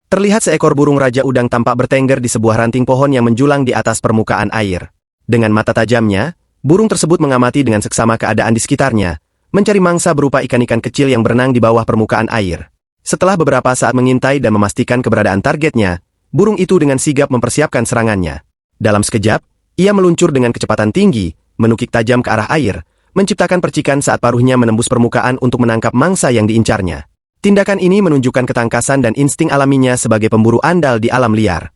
Terlihat seekor burung raja udang tampak bertengger di sebuah ranting pohon yang menjulang di atas permukaan air. Dengan mata tajamnya, burung tersebut mengamati dengan seksama keadaan di sekitarnya, mencari mangsa berupa ikan-ikan kecil yang berenang di bawah permukaan air. Setelah beberapa saat mengintai dan memastikan keberadaan targetnya, burung itu dengan sigap mempersiapkan serangannya. Dalam sekejap, ia meluncur dengan kecepatan tinggi, menukik tajam ke arah air, menciptakan percikan saat paruhnya menembus permukaan untuk menangkap mangsa yang diincarnya. Tindakan ini menunjukkan ketangkasan dan insting alaminya sebagai pemburu andal di alam liar.